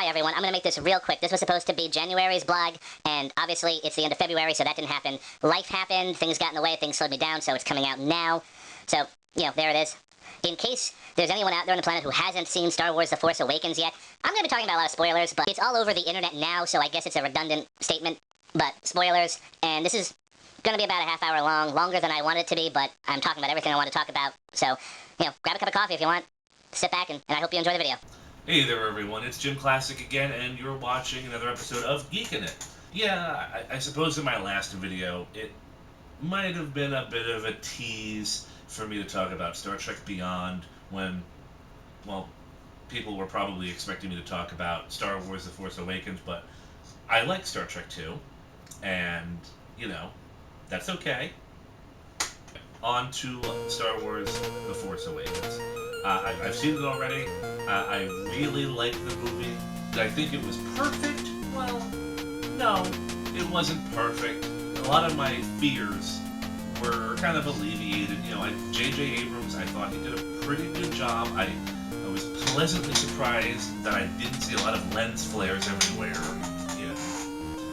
Hi everyone, I'm going to make this real quick. This was supposed to be January's blog, and obviously it's the end of February, so that didn't happen. Life happened, things got in the way, things slowed me down, so it's coming out now. So, there it is. In case there's anyone out there on the planet who hasn't seen Star Wars The Force Awakens yet, I'm going to be talking about a lot of spoilers, but it's all over the internet now, so I guess it's a redundant statement. But spoilers, and this is going to be about a half hour long, longer than I want it to be, but I'm talking about everything I want to talk about. So, grab a cup of coffee if you want, sit back, and I hope you enjoy the video. Hey there everyone, it's JimClassic again, and you're watching another episode of Geekin. Yeah, I suppose in my last video, it might have been a bit of a tease for me to talk about Star Trek Beyond when, well, people were probably expecting me to talk about Star Wars The Force Awakens, but I like Star Trek 2, and, that's okay. On to Star Wars The Force Awakens. I've seen it already. I really like the movie. Did I think it was perfect? Well, no, it wasn't perfect. A lot of my fears were kind of alleviated. J.J. Abrams, I thought he did a pretty good job. I was pleasantly surprised that I didn't see a lot of lens flares everywhere.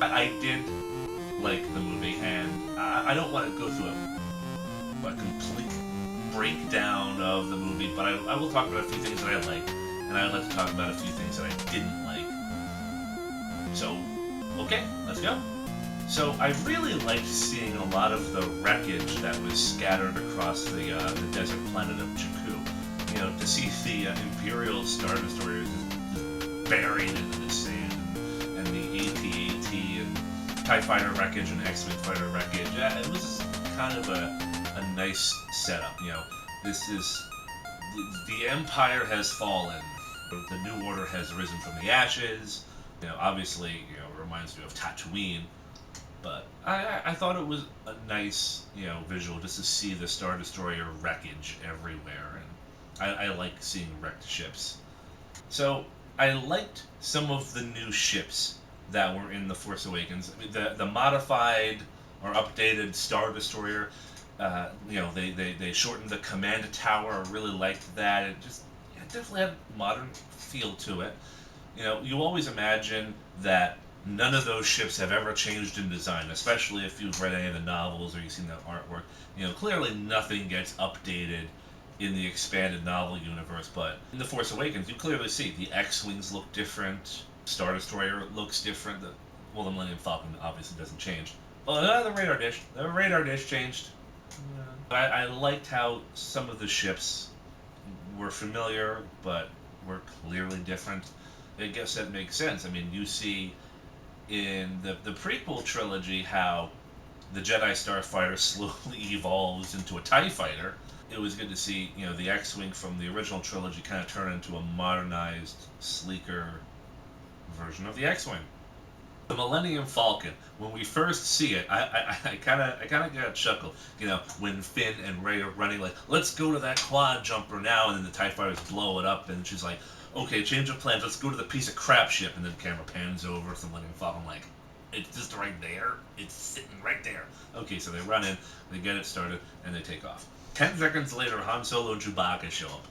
I did like the movie, and I don't want to go through a complete breakdown of the movie, but I will talk about a few things that I liked, and I'd like to talk about a few things that I didn't like. So, okay, let's go. So, I really liked seeing a lot of the wreckage that was scattered across the desert planet of Jakku. To see the Imperial Star Destroyers just buried into the sand, and the AT-AT and TIE Fighter wreckage and X-Wing fighter wreckage. It was kind of a nice setup. This is the Empire has fallen. The New Order has risen from the ashes. Obviously, it reminds me of Tatooine. But I thought it was a nice, visual just to see the Star Destroyer wreckage everywhere, and I like seeing wrecked ships. So I liked some of the new ships that were in The Force Awakens. The modified or updated Star Destroyer. They shortened the command tower. I really liked that. It definitely had a modern feel to it. You always imagine that none of those ships have ever changed in design, especially if you've read any of the novels or you've seen the artwork. Clearly nothing gets updated in the expanded novel universe, but in The Force Awakens, you clearly see the X-Wings look different, Star Destroyer looks different. The Millennium Falcon obviously doesn't change. Well, the radar dish changed. I liked how some of the ships were familiar, but were clearly different. I guess that makes sense. I mean, you see in the prequel trilogy how the Jedi Starfighter slowly evolves into a TIE Fighter. It was good to see, the X-Wing from the original trilogy kind of turn into a modernized, sleeker version of the X-Wing. The Millennium Falcon, when we first see it, I kind of got a chuckle. When Finn and Rey are running, like, let's go to that quad jumper now, and then the TIE fighters blow it up, and she's like, okay, change of plans, let's go to the piece of crap ship, and then the camera pans over to the Millennium Falcon, like, it's just right there, it's sitting right there. Okay, so they run in, they get it started, and they take off. 10 seconds later, Han Solo and Chewbacca show up.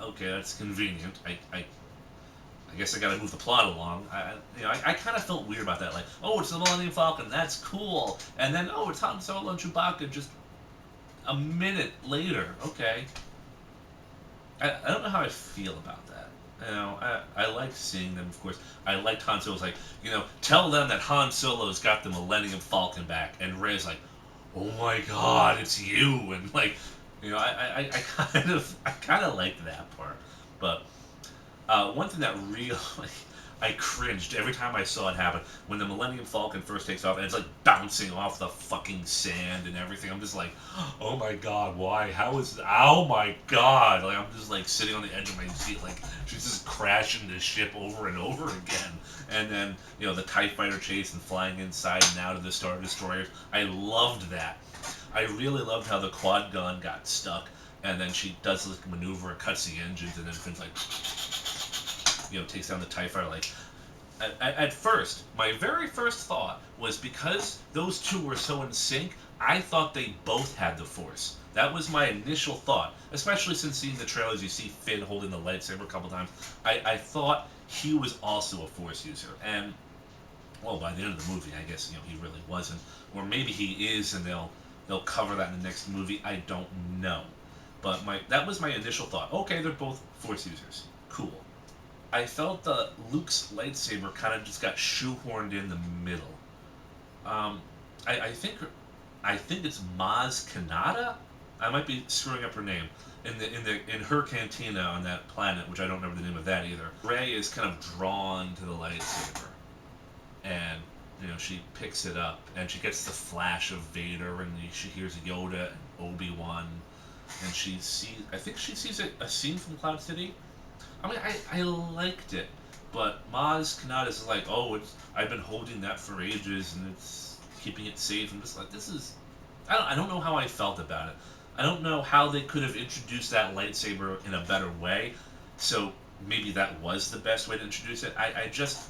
Okay, that's convenient. I guess I gotta move the plot along. I kind of felt weird about that. Like, oh, it's the Millennium Falcon, that's cool. And then, oh, it's Han Solo and Chewbacca just a minute later. Okay. I don't know how I feel about that. I liked seeing them, of course. I liked Han Solo's like, tell them that Han Solo's got the Millennium Falcon back. And Rey's like, oh my God, it's you. And like, I kind of liked that part. But one thing that really, I cringed every time I saw it happen, when the Millennium Falcon first takes off, and it's like bouncing off the fucking sand and everything. I'm just like, oh my God, why? How is, oh my God. Like, I'm just like sitting on the edge of my seat, like, she's just crashing this ship over and over again. And then, the TIE Fighter chase and flying inside and out of the Star Destroyers. I loved that. I really loved how the quad gun got stuck, and then she does this maneuver, cuts the engines, and then Finn's like, takes down the TIE Fighter. Like, at first, my very first thought was because those two were so in sync, I thought they both had the Force. That was my initial thought, especially since seeing the trailers, you see Finn holding the lightsaber a couple times. I thought he was also a Force user. And, well, by the end of the movie, I guess, he really wasn't. Or maybe he is, and they'll cover that in the next movie. I don't know. But that was my initial thought. Okay, they're both Force users. Cool. I felt that Luke's lightsaber kind of just got shoehorned in the middle. Um, I think it's Maz Kanata. I might be screwing up her name. In her cantina on that planet, which I don't remember the name of that either. Rey is kind of drawn to the lightsaber, and she picks it up, and she gets the flash of Vader, and she hears Yoda and Obi-Wan, and I think she sees a scene from Cloud City. I mean, I liked it, but Maz Kanata is like, oh, I've been holding that for ages, and it's keeping it safe. I'm just like, this is, I don't know how I felt about it. I don't know how they could have introduced that lightsaber in a better way. So maybe that was the best way to introduce it. I just,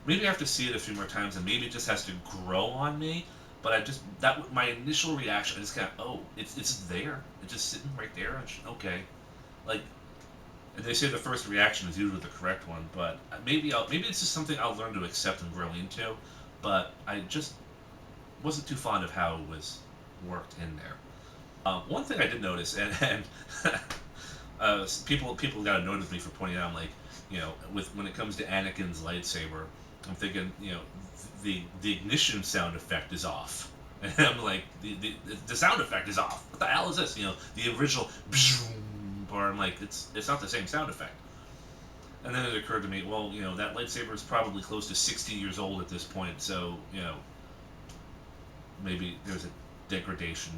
maybe I have to see it a few more times, and maybe it just has to grow on me. But my initial reaction, I just kind of, oh, it's there. It's just sitting right there. Okay, like, and they say the first reaction is usually the correct one, but maybe it's just something I'll learn to accept and grow into. But I just wasn't too fond of how it was worked in there. One thing I did notice, and people got annoyed with me for pointing out, like, when it comes to Anakin's lightsaber, I'm thinking, the ignition sound effect is off, and I'm like, the sound effect is off. What the hell is this? The original, or I'm like, it's not the same sound effect. And then it occurred to me, well, that lightsaber is probably close to 60 years old at this point, so maybe there's a degradation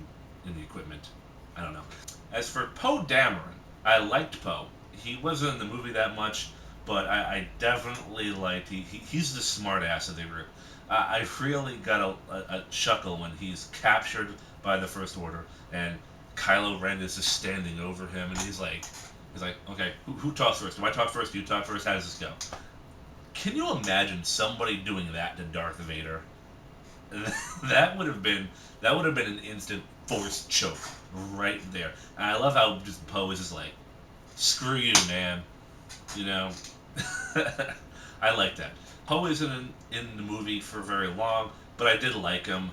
in the equipment. I don't know. As for Poe Dameron, I liked Poe. He wasn't in the movie that much, but I definitely liked. He's the smart ass of the group. I really got a chuckle when he's captured by the First Order and Kylo Ren is just standing over him, and he's like, okay, who talks first? Do I talk first? Do you talk first? How does this go? Can you imagine somebody doing that to Darth Vader? that would have been an instant Force choke right there. And I love how just Poe is just like, screw you, man. I like that. Poe isn't in the movie for very long, but I did like him.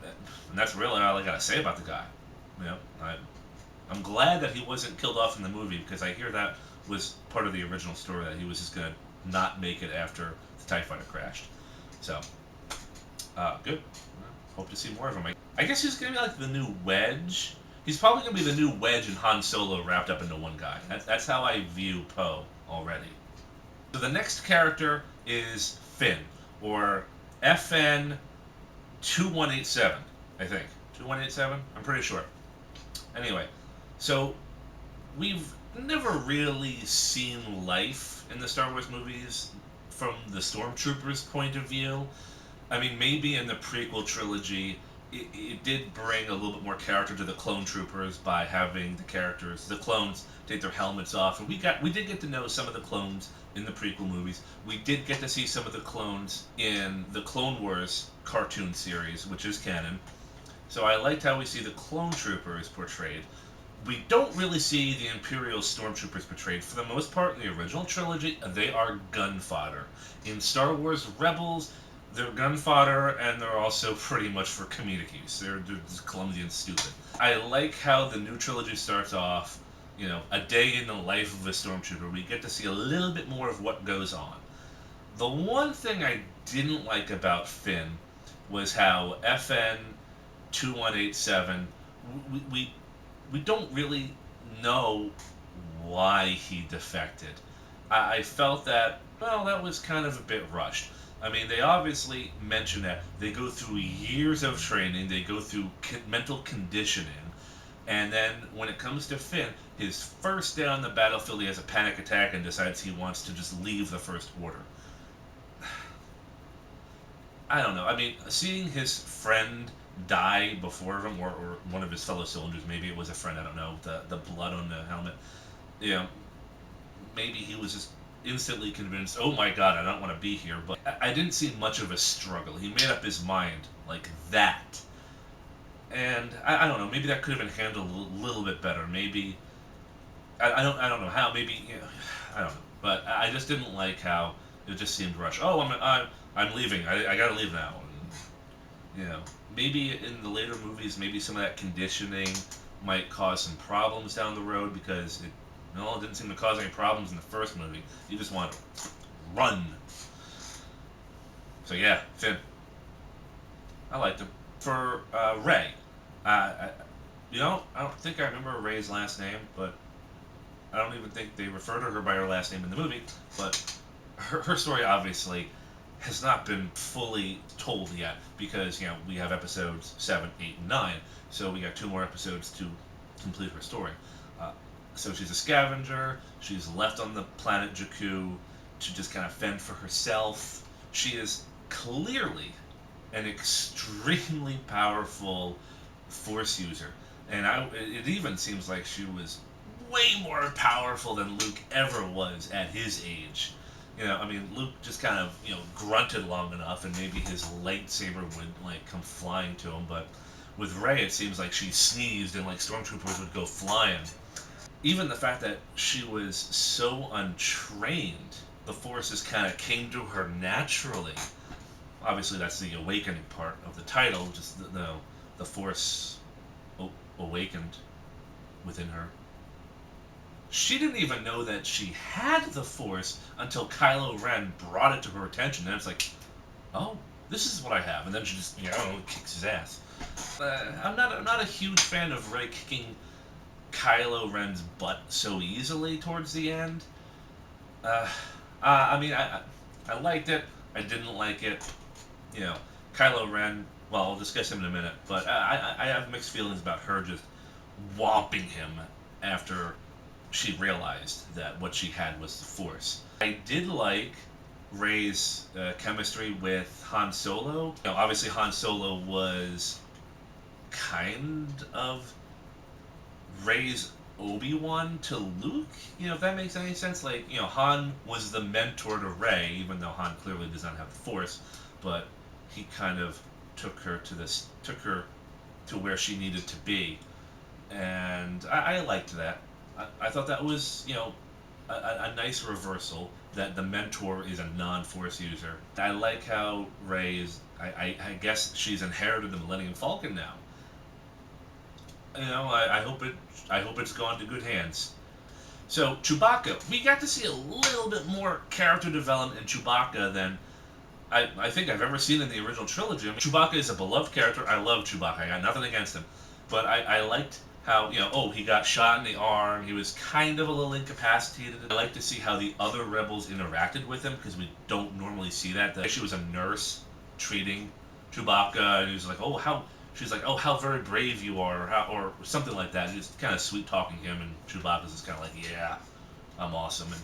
And that's really all I gotta say about the guy. I'm glad that he wasn't killed off in the movie, because I hear that was part of the original story, that he was just gonna not make it after the TIE Fighter crashed. So, good. Hope to see more of him. I guess he's gonna be like the new Wedge. He's probably gonna be the new Wedge and Han Solo wrapped up into one guy. That's how I view Poe already. So the next character is Finn, or FN 2187, I think. 2187? I'm pretty sure. Anyway, so we've never really seen life in the Star Wars movies from the Stormtroopers' point of view. I mean, maybe in the prequel trilogy, it did bring a little bit more character to the clone troopers by having the clones, take their helmets off, and we did get to know some of the clones in the prequel movies. We did get to see some of the clones in the Clone Wars cartoon series, which is canon. So I liked how we see the clone troopers portrayed. We don't really see the Imperial Stormtroopers portrayed. For the most part, in the original trilogy, they are gun fodder. In Star Wars Rebels, they're gun fodder, and they're also pretty much for comedic use. They're just clumsy and stupid. I like how the new trilogy starts off, a day in the life of a Stormtrooper. We get to see a little bit more of what goes on. The one thing I didn't like about Finn was how FN 2187, we don't really know why he defected. I felt that, well, that was kind of a bit rushed. I mean, they obviously mention that they go through years of training, they go through mental conditioning, and then when it comes to Finn, his first day on the battlefield, he has a panic attack and decides he wants to just leave the First Order. I don't know. I mean, seeing his friend die before him, or one of his fellow soldiers, maybe it was a friend, I don't know, the blood on the helmet, maybe he was just instantly convinced, oh my god, I don't want to be here. But I didn't see much of a struggle. He made up his mind like that. And I don't know, maybe that could have been handled a little bit better. Maybe I don't know how, maybe I don't know. But I just didn't like how it just seemed rushed. Oh, I'm leaving. I gotta leave now. And, maybe in the later movies, maybe some of that conditioning might cause some problems down the road because it didn't seem to cause any problems in the first movie. You just want to run. So yeah, Finn. I liked him. For Ray, I don't think I remember Ray's last name, but I don't even think they refer to her by her last name in the movie. But her story obviously has not been fully told yet because we have episodes 7, 8, and 9, so we got 2 more episodes to complete her story. So she's a scavenger. She's left on the planet Jakku to just kind of fend for herself. She is clearly an extremely powerful Force user, and it even seems like she was way more powerful than Luke ever was at his age. Luke just kind of, grunted long enough, and maybe his lightsaber would, come flying to him, but with Rey, it seems like she sneezed and, stormtroopers would go flying. Even the fact that she was so untrained, the Force just kind of came to her naturally. Obviously, that's the awakening part of the title, just the Force awakened within her. She didn't even know that she had the Force until Kylo Ren brought it to her attention, and it's like, oh, this is what I have, and then she just, kicks his ass. I'm not a huge fan of Rey kicking Kylo Ren's butt so easily towards the end. I liked it. I didn't like it. Kylo Ren. Well, I'll discuss him in a minute, but I have mixed feelings about her just whopping him after she realized that what she had was the Force. I did like Rey's chemistry with Han Solo. Obviously Han Solo was kind of Rey's Obi-Wan to Luke, if that makes any sense. Han was the mentor to Rey, even though Han clearly does not have the Force, but he kind of took her to where she needed to be, and I liked that. I thought that was, a nice reversal, that the mentor is a non-Force user. I like how Rey is, I guess she's inherited the Millennium Falcon now. I hope it's gone to good hands. So, Chewbacca. We got to see a little bit more character development in Chewbacca than I think I've ever seen in the original trilogy. Chewbacca is a beloved character. I love Chewbacca. I got nothing against him. But I liked how, he got shot in the arm. He was kind of a little incapacitated. I like to see how the other rebels interacted with him, because we don't normally see that. She was a nurse treating Chewbacca, and he was like, she's like, how very brave you are, or something like that. Just kind of sweet-talking him, and Chewbacca's just kind of like, yeah, I'm awesome. And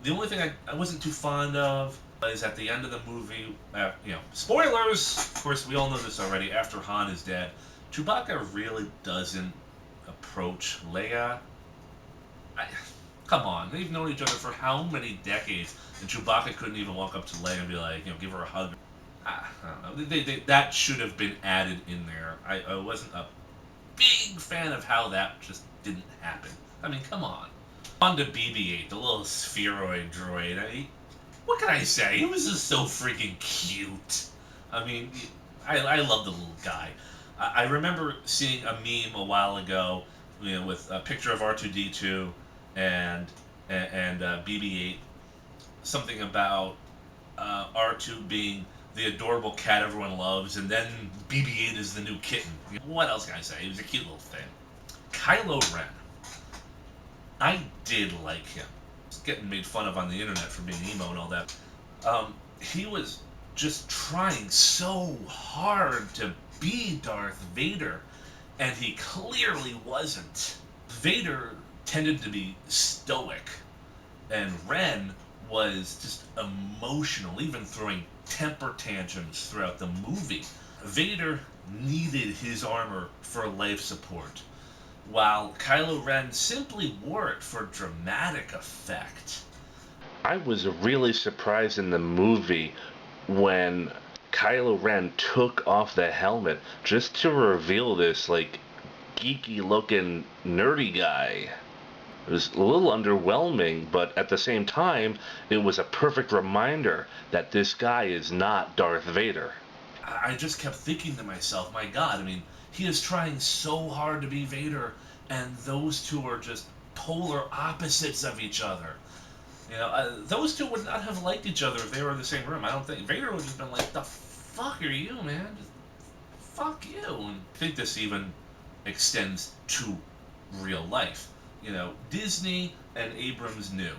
the only thing I wasn't too fond of is at the end of the movie, spoilers, of course, we all know this already, after Han is dead, Chewbacca really doesn't approach Leia. Come on, they've known each other for how many decades, and Chewbacca couldn't even walk up to Leia and be like, give her a hug. I don't know. That should have been added in there. I wasn't a big fan of how that just didn't happen. Come on. On to BB-8, the little spheroid droid. What can I say? He was just so freaking cute. I love the little guy. I remember seeing a meme a while ago, with a picture of R2-D2 and BB-8, something about R2 being the adorable cat everyone loves, and then BB-8 is the new kitten. What else can I say? He was a cute little thing. Kylo Ren. I did like him. He's getting made fun of on the internet for being emo and all that. He was just trying so hard to be Darth Vader, and he clearly wasn't. Vader tended to be stoic, and Ren was just emotional, even throwing temper tantrums throughout the movie. Vader needed his armor for life support, while Kylo Ren simply wore it for dramatic effect. I was really surprised in the movie when Kylo Ren took off the helmet just to reveal this, geeky looking nerdy guy. It was a little underwhelming, but at the same time, it was a perfect reminder that this guy is not Darth Vader. I just kept thinking to myself, my God, I mean, he is trying so hard to be Vader, and those two are just polar opposites of each other. You know, those two would not have liked each other if they were in the same room. I don't think Vader would have just been like, "The fuck are you, man? Just fuck you." And I think this even extends to real life. You know, Disney and Abrams knew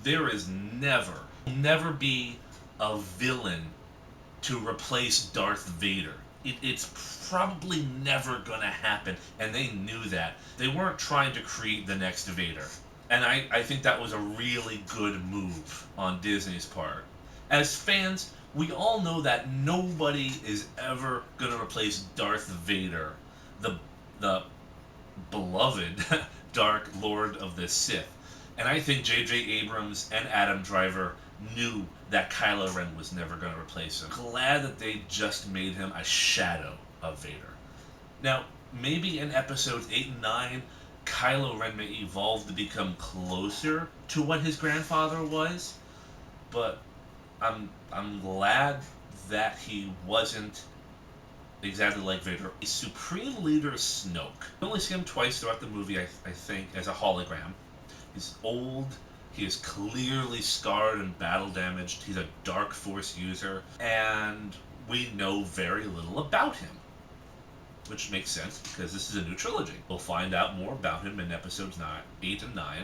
there is never be a villain to replace Darth Vader. It's probably never gonna happen, and they knew that. They weren't trying to create the next Vader. And I think that was a really good move on Disney's part. As fans, we all know that nobody is ever gonna replace Darth Vader, the beloved Dark Lord of the Sith. And I think J.J. Abrams and Adam Driver knew that Kylo Ren was never going to replace him. Glad that they just made him a shadow of Vader. Now, maybe in episodes 8 and 9, Kylo Ren may evolve to become closer to what his grandfather was, but I'm glad that he wasn't exactly like Vader. Supreme Leader Snoke. We only see him twice throughout the movie, I think, as a hologram. He's old. He is clearly scarred and battle damaged. He's a dark force user, and we know very little about him, which makes sense because this is a new trilogy. We'll find out more about him in episodes 8 and 9,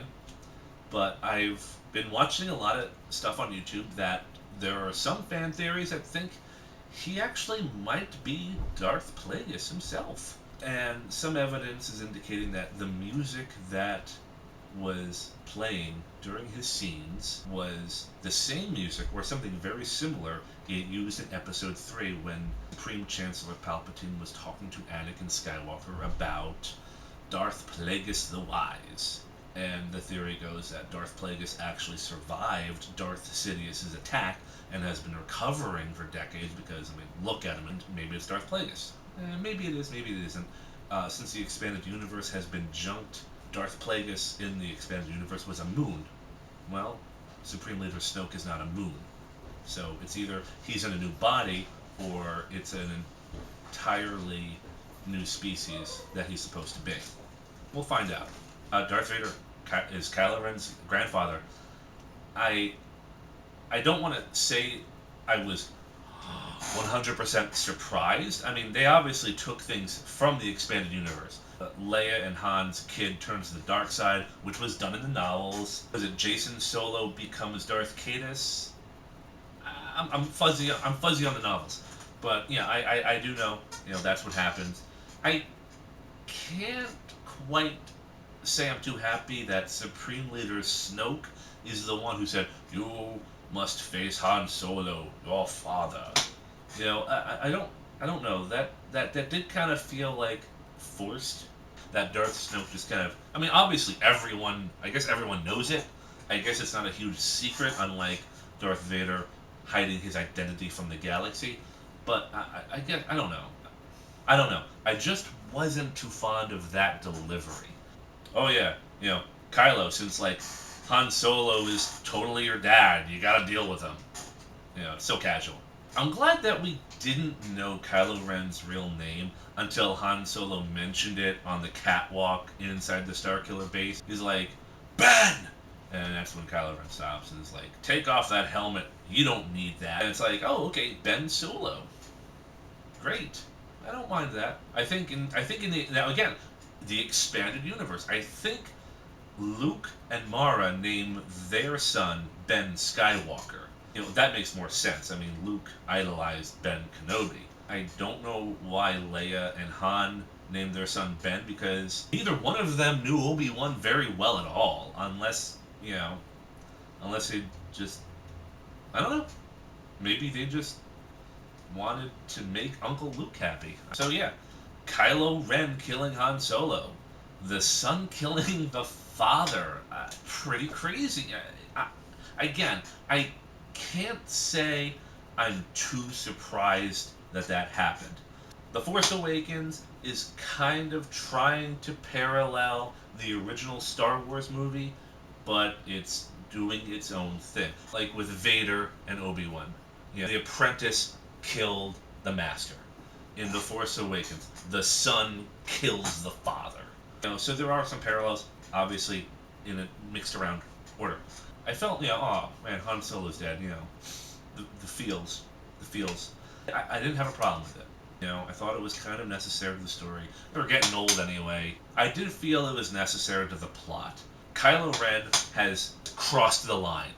but I've been watching a lot of stuff on YouTube that there are some fan theories that think he actually might be Darth Plagueis himself. And some evidence is indicating that the music that was playing during his scenes was the same music or something very similar it used in episode 3 when Supreme Chancellor Palpatine was talking to Anakin Skywalker about Darth Plagueis the Wise. And the theory goes that Darth Plagueis actually survived Darth Sidious's attack and has been recovering for decades because, I mean, look at him and maybe it's Darth Plagueis. Maybe it is, maybe it isn't. Since the expanded universe has been junked, Darth Plagueis in the expanded universe was a moon. Well, Supreme Leader Snoke is not a moon. So it's either he's in a new body or it's an entirely new species that he's supposed to be. We'll find out. Darth Vader is Kylo Ren's grandfather. I don't want to say I was 100% surprised. I mean, they obviously took things from the expanded universe. Leia and Han's kid turns to the dark side, which was done in the novels. Was it Jason Solo becomes Darth Caedus? I'm fuzzy on the novels, but yeah, I do know, that's what happens. I can't quite say I'm too happy that Supreme Leader Snoke is the one who said, "You must face Han Solo, your father." I don't know. That did kind of feel like forced. That Darth Snoke just kind of, I mean, obviously I guess everyone knows it. I guess it's not a huge secret, unlike Darth Vader hiding his identity from the galaxy. But I don't know. I don't know. I just wasn't too fond of that delivery. Oh yeah, Kylo, since Han Solo is totally your dad, you gotta deal with him. So casual. I'm glad that we didn't know Kylo Ren's real name until Han Solo mentioned it on the catwalk inside the Starkiller base. He's like, "Ben!" And that's when Kylo Ren stops and is like, "Take off that helmet. You don't need that." And it's like, "Oh, okay, Ben Solo. Great. I don't mind that." I think in the, now again, the expanded universe, I think Luke and Mara name their son Ben Skywalker. That makes more sense. I mean, Luke idolized Ben Kenobi. I don't know why Leia and Han named their son Ben, because neither one of them knew Obi-Wan very well at all, unless they just, I don't know, maybe they just wanted to make Uncle Luke happy. So yeah, Kylo Ren killing Han Solo, the son killing the father, pretty crazy. Again, I can't say I'm too surprised that happened. The Force Awakens is kind of trying to parallel the original Star Wars movie, but it's doing its own thing. Like with Vader and Obi-Wan. You know, the apprentice killed the master. In The Force Awakens, the son kills the father. You know, so there are some parallels, obviously, in a mixed around order. I felt, oh man, Han Solo's dead, the feels. I didn't have a problem with it. I thought it was kind of necessary to the story. They were getting old anyway. I did feel it was necessary to the plot. Kylo Ren has crossed the line.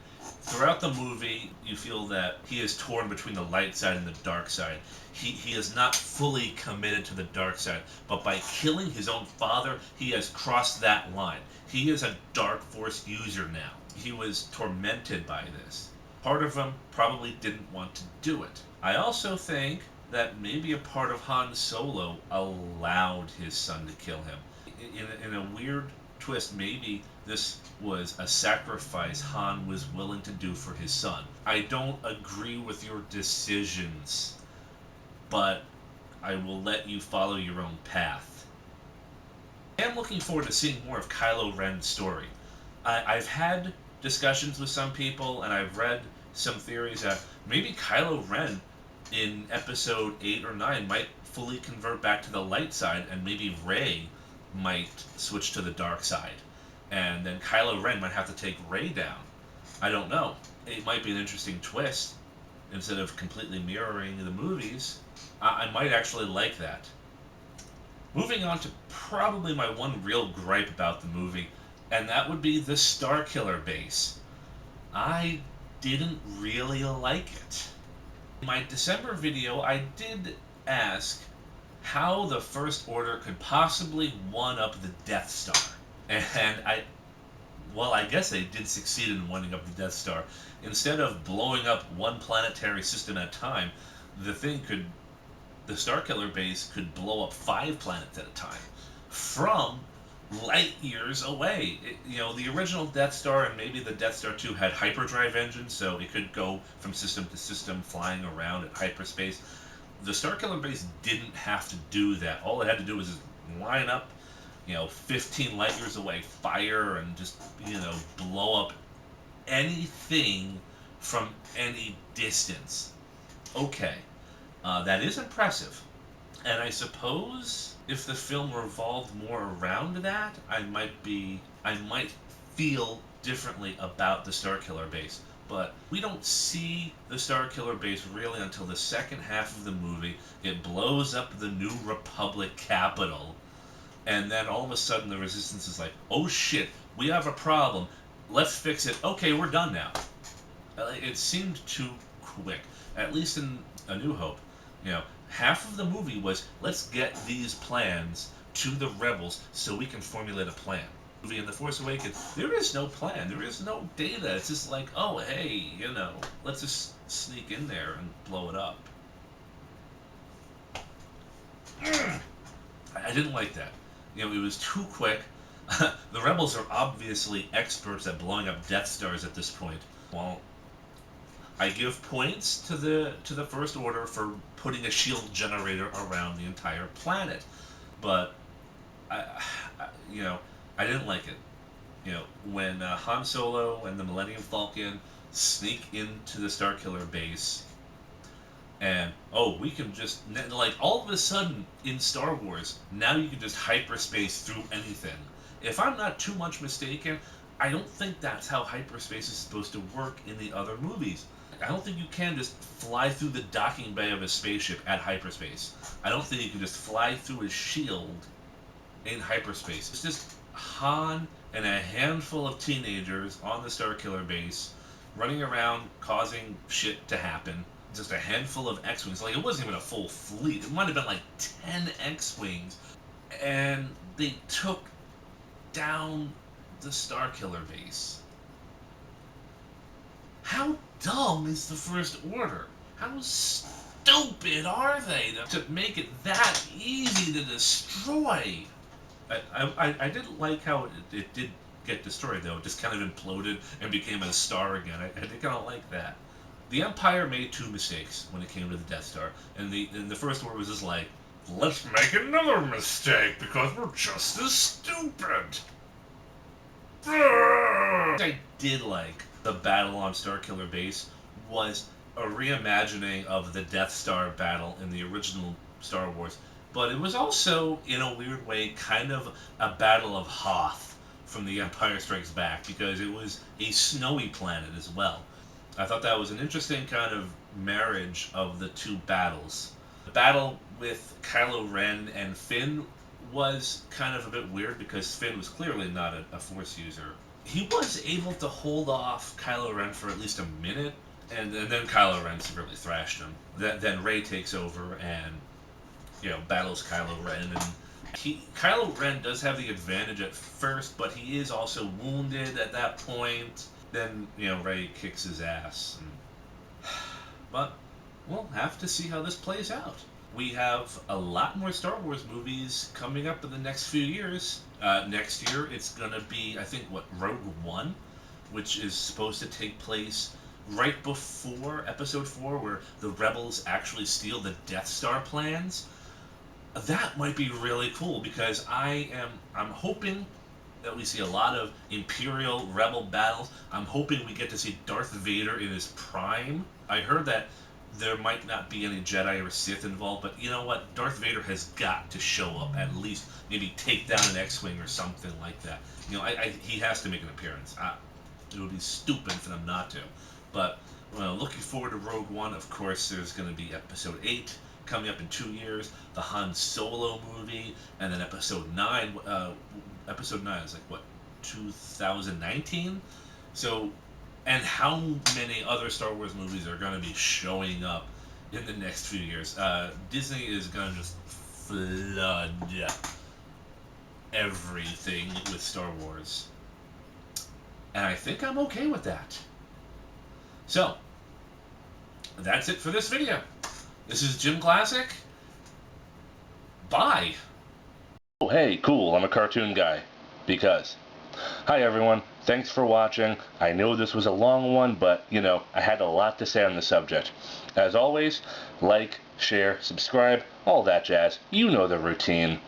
Throughout the movie, you feel that he is torn between the light side and the dark side. He is not fully committed to the dark side, but by killing his own father, he has crossed that line. He is a dark force user now. He was tormented by this. Part of him probably didn't want to do it. I also think that maybe a part of Han Solo allowed his son to kill him. In a weird twist, maybe this was a sacrifice Han was willing to do for his son. I don't agree with your decisions, but I will let you follow your own path. I am looking forward to seeing more of Kylo Ren's story. I've had discussions with some people, and I've read some theories that maybe Kylo Ren in episode 8 or 9 might fully convert back to the light side, and maybe Rey might switch to the dark side. And then Kylo Ren might have to take Rey down. I don't know. It might be an interesting twist. Instead of completely mirroring the movies, I might actually like that. Moving on to probably my one real gripe about the movie, and that would be the Starkiller base. I didn't really like it. In my December video, I did ask how the First Order could possibly one-up the Death Star. And I guess they did succeed in one-upping up the Death Star. Instead of blowing up one planetary system at a time, the Starkiller base could blow up 5 planets at a time from light years away. The original Death Star and maybe the Death Star 2 had hyperdrive engines, so it could go from system to system flying around at hyperspace. The Starkiller base didn't have to do that. All it had to do was just line up, 15 light years away, fire, and just, blow up anything from any distance. Okay, that is impressive. And I suppose if the film revolved more around that, I might feel differently about the Starkiller base. But we don't see the Starkiller base really until the second half of the movie. It blows up the New Republic capital, and then all of a sudden the Resistance is like, oh shit, we have a problem. Let's fix it. Okay, we're done now. It seemed too quick. At least in A New Hope, half of the movie was, let's get these plans to the rebels so we can formulate a plan. In The Force Awakens, there is no plan. There is no data. It's just like, oh, hey, let's just sneak in there and blow it up. I didn't like that. It was too quick. The rebels are obviously experts at blowing up Death Stars at this point. Well, I give points to the First Order for putting a shield generator around the entire planet, but I didn't like it. When Han Solo and the Millennium Falcon sneak into the Starkiller base, and we can just all of a sudden in Star Wars now you can just hyperspace through anything. If I'm not too much mistaken, I don't think that's how hyperspace is supposed to work in the other movies. I don't think you can just fly through the docking bay of a spaceship at hyperspace. I don't think you can just fly through a shield in hyperspace. It's just Han and a handful of teenagers on the Starkiller base running around causing shit to happen. Just a handful of X-Wings. It wasn't even a full fleet. It might have been 10 X-Wings. And they took down the Starkiller base. How dumb is the First Order? How stupid are they to make it that easy to destroy? I didn't like how it did get destroyed, though. It just kind of imploded and became a star again. I did kind of like that. The Empire made 2 mistakes when it came to the Death Star, and the First Order was just like, let's make another mistake because we're just as stupid. I did like the battle on Starkiller Base was a reimagining of the Death Star battle in the original Star Wars, but it was also, in a weird way, kind of a battle of Hoth from The Empire Strikes Back, because it was a snowy planet as well. I thought that was an interesting kind of marriage of the two battles. The battle with Kylo Ren and Finn was kind of a bit weird because Finn was clearly not a Force user. He was able to hold off Kylo Ren for at least a minute, and then Kylo Ren severely thrashed him. Then Rey takes over and, battles Kylo Ren, and Kylo Ren does have the advantage at first, but he is also wounded at that point. Then, Rey kicks his ass. But we'll have to see how this plays out. We have a lot more Star Wars movies coming up in the next few years. Next year, it's going to be, I think, Rogue One, which is supposed to take place right before Episode 4, where the Rebels actually steal the Death Star plans. That might be really cool, because I'm hoping that we see a lot of Imperial Rebel battles. I'm hoping we get to see Darth Vader in his prime. I heard that there might not be any Jedi or Sith involved, but you know what? Darth Vader has got to show up, at least maybe take down an X-Wing or something like that. He has to make an appearance. It would be stupid for them not to. But looking forward to Rogue One. Of course, there's going to be Episode 8 coming up in 2 years, the Han Solo movie, and then Episode 9. Episode 9 is 2019? So, and how many other Star Wars movies are going to be showing up in the next few years? Disney is going to just flood everything with Star Wars. And I think I'm okay with that. So, that's it for this video. This is JimClassic. Bye. Oh, hey, cool, I'm a cartoon guy. Because. Hi, everyone. Thanks for watching. I know this was a long one, but, I had a lot to say on the subject. As always, like, share, subscribe, all that jazz. You know the routine.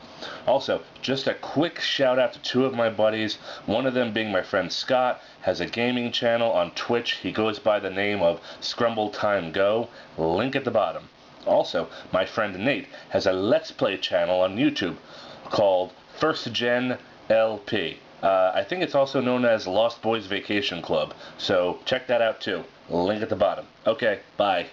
Also, just a quick shout out to two of my buddies, one of them being my friend Scott, has a gaming channel on Twitch. He goes by the name of ScrumbleTimeGo, link at the bottom. Also, my friend Nate has a Let's Play channel on YouTube called First Gen LP. I think it's also known as Lost Boys Vacation Club, so check that out too. Link at the bottom. Okay, bye.